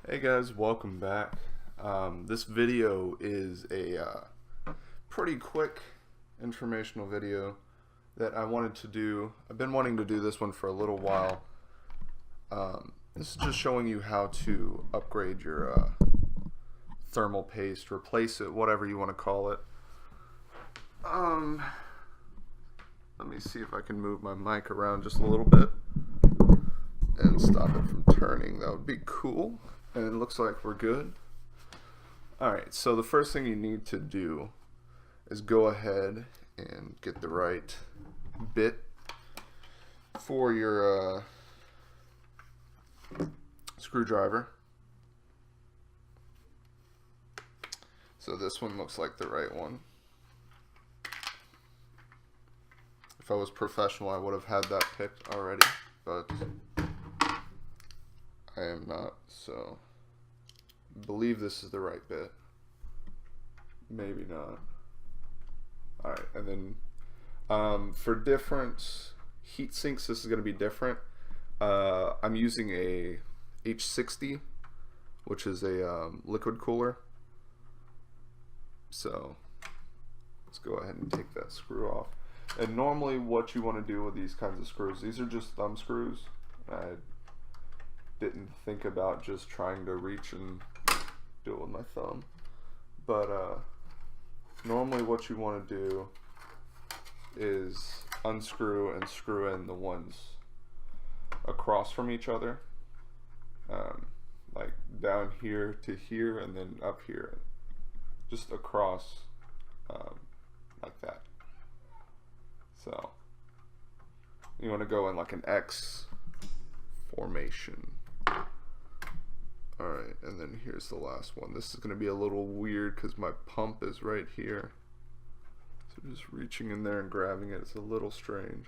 Hey guys, welcome back. This video is a pretty quick informational video that I wanted to do. I've been wanting to do this one for a little while. This is just showing you how to upgrade your thermal paste, replace it, whatever you want to call it. Let me see if I can move my mic around just a little bit and stop it from turning. That would be cool. And it looks like we're good. Alright, so the first thing you need to do is go ahead and get the right bit for your screwdriver. So this one looks like the right one. If I was professional, I would have had that picked already, but I am not, so I believe this is the right bit. Maybe not. Alright, and then for different heat sinks, this is going to be different. I'm using a H60, which is a liquid cooler. So let's go ahead and take that screw off. And normally what you want to do with these kinds of screws, these are just thumb screws. I didn't think about just trying to reach and do it with my thumb, but normally what you want to do is unscrew and screw in the ones across from each other, like down here to here and then up here, just across, like that. So you want to go in like an X formation. Alright, and then here's the last one. This is going to be a little weird because my pump is right here. So just reaching in there and grabbing it, it's a little strange.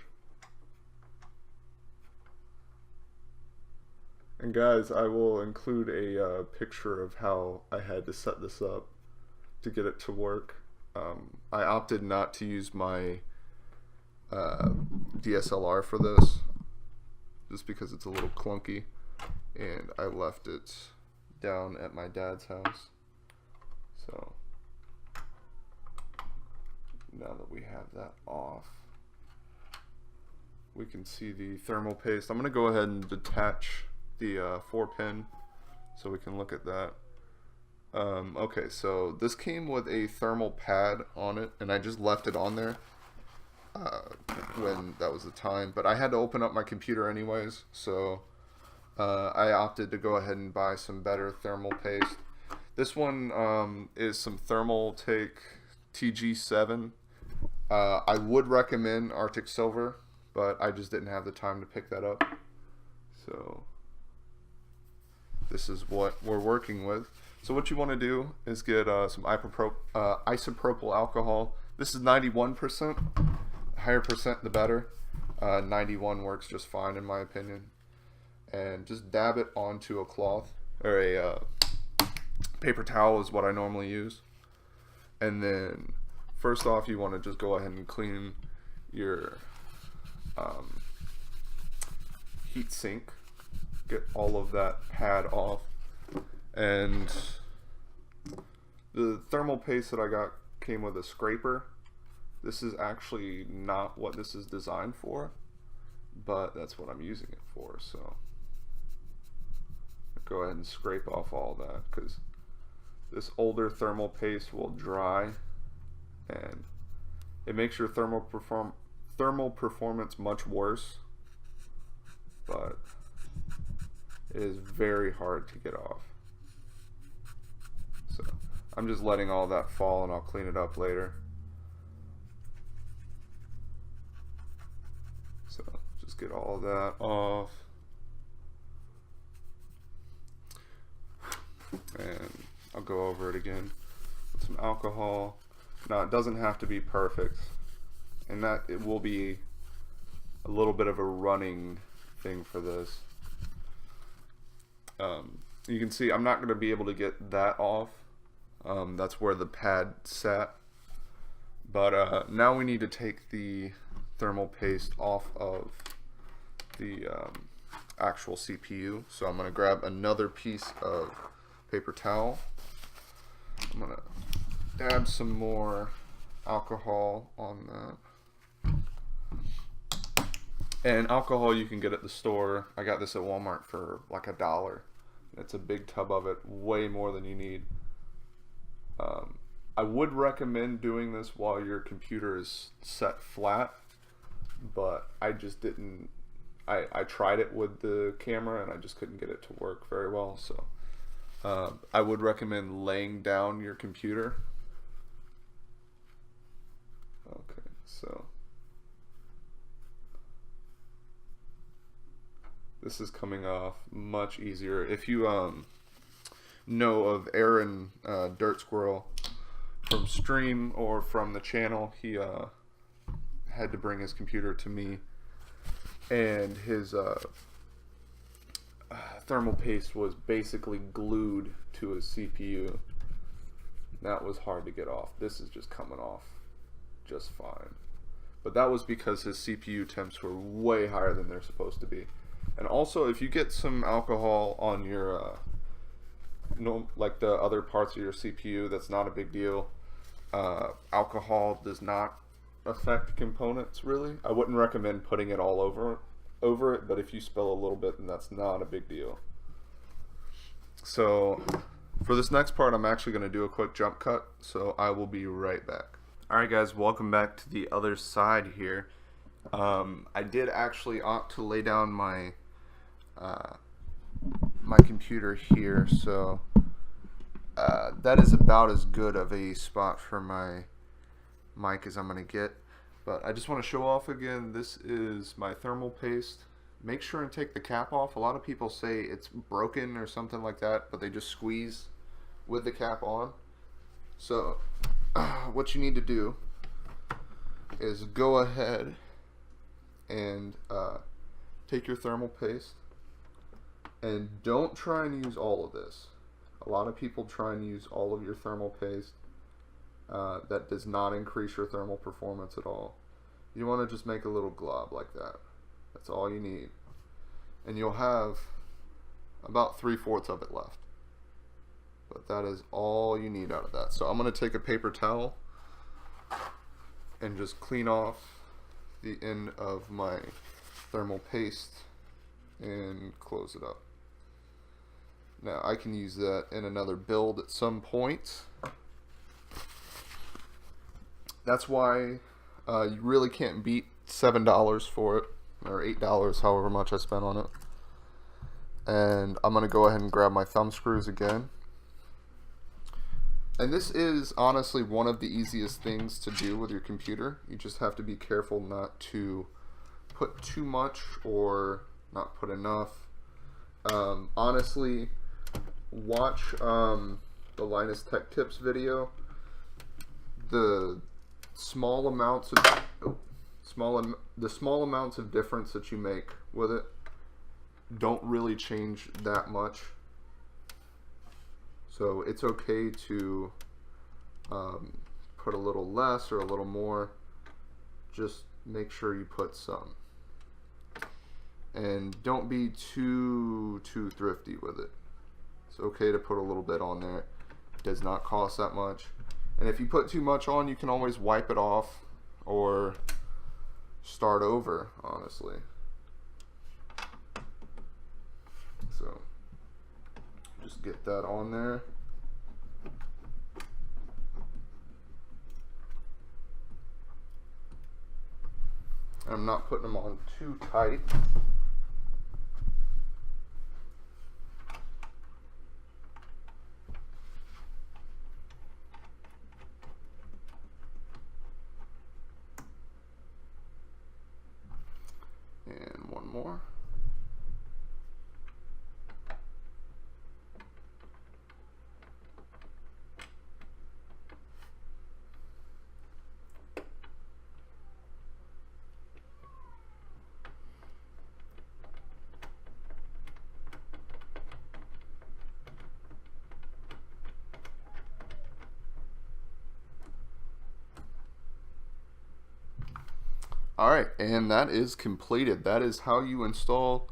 And guys, I will include a picture of how I had to set this up to get it to work. I opted not to use my DSLR for this, just because it's a little clunky, and I left it down at my dad's house. So now that we have that off, we can see the thermal paste. I'm going to go ahead and detach the 4-pin so we can look at that. Okay, so this came with a thermal pad on it, and I just left it on there when that was the time, but I had to open up my computer anyways, so I opted to go ahead and buy some better thermal paste. This one is some Thermaltake TG7. I would recommend Arctic Silver, but I just didn't have the time to pick that up, so this is what we're working with. So what you want to do is get some isopropyl alcohol. This is 91%. Higher percent the better. 91 works just fine in my opinion. And just dab it onto a cloth, or a paper towel is what I normally use. And then first off, you want to just go ahead and clean your heat sink. Get all of that pad off. And the thermal paste that I got came with a scraper. This is actually not what this is designed for, but that's what I'm using it for. So go ahead and scrape off all that, because this older thermal paste will dry and it makes your thermal performance much worse, but it is very hard to get off. So I'm just letting all that fall, and I'll clean it up later. So just get all that off, and I'll go over it again with some alcohol. Now it doesn't have to be perfect, and that it will be a little bit of a running thing for this. You can see I'm not going to be able to get that off. That's where the pad sat. But now we need to take the thermal paste off of the actual CPU. So I'm going to grab another piece of paper towel. I'm gonna dab some more alcohol on that. And alcohol you can get at the store. I got this at Walmart for like $1. It's a big tub of it, way more than you need. I would recommend doing this while your computer is set flat, but I just didn't. I tried it with the camera and I just couldn't get it to work very well. So I would recommend laying down your computer. Okay, so this is coming off much easier. If you know of Aaron Dirt Squirrel from Stream or from the channel, he had to bring his computer to me, and his thermal paste was basically glued to his CPU. That was hard to get off. This is just coming off just fine. But that was because his CPU temps were way higher than they're supposed to be. And also, if you get some alcohol on your like the other parts of your CPU, that's not a big deal. Alcohol does not affect components really. I wouldn't recommend putting it all over it, but if you spill a little bit, then that's not a big deal. So for this next part, I'm actually going to do a quick jump cut, so I will be right back. Alright guys, welcome back to the other side here. I did actually opt to lay down my my computer here, so that is about as good of a spot for my mic as I'm going to get. But I just want to show off again, this is my thermal paste. Make sure and take the cap off. A lot of people say it's broken or something like that, but they just squeeze with the cap on. So what you need to do is go ahead and take your thermal paste, and don't try and use all of this. A lot of people try and use all of your thermal paste. That does not increase your thermal performance at all. You want to just make a little glob like that. That's all you need. And you'll have about 3/4 of it left. But that is all you need out of that. So I'm going to take a paper towel and just clean off the end of my thermal paste and close it up. Now I can use that in another build at some point. That's why you really can't beat $7 for it, or $8, however much I spent on it. And I'm going to go ahead and grab my thumb screws again. And this is honestly one of the easiest things to do with your computer. You just have to be careful not to put too much or not put enough. Honestly, watch the Linus Tech Tips video. The small amounts of small amounts of difference that you make with it don't really change that much. So it's okay to put a little less or a little more. Just make sure you put some. And don't be too thrifty with it. It's okay to put a little bit on there. It does not cost that much. And if you put too much on, you can always wipe it off or start over, honestly. So just get that on there. I'm not putting them on too tight. And one more. Alright, and that is completed. That is how you install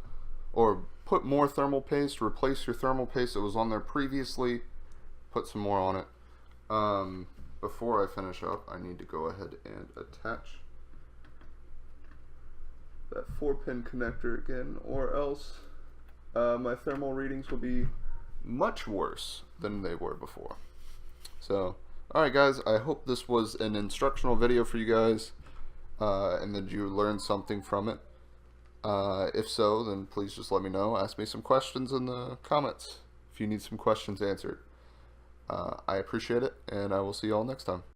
or put more thermal paste, replace your thermal paste that was on there previously, put some more on it. Before I finish up, I need to go ahead and attach that 4-pin connector again, or else my thermal readings will be much worse than they were before. So, alright guys, I hope this was an instructional video for you guys, and that you learned something from it. If so, then please just let me know. Ask me some questions in the comments if you need some questions answered. I appreciate it, and I will see you all next time.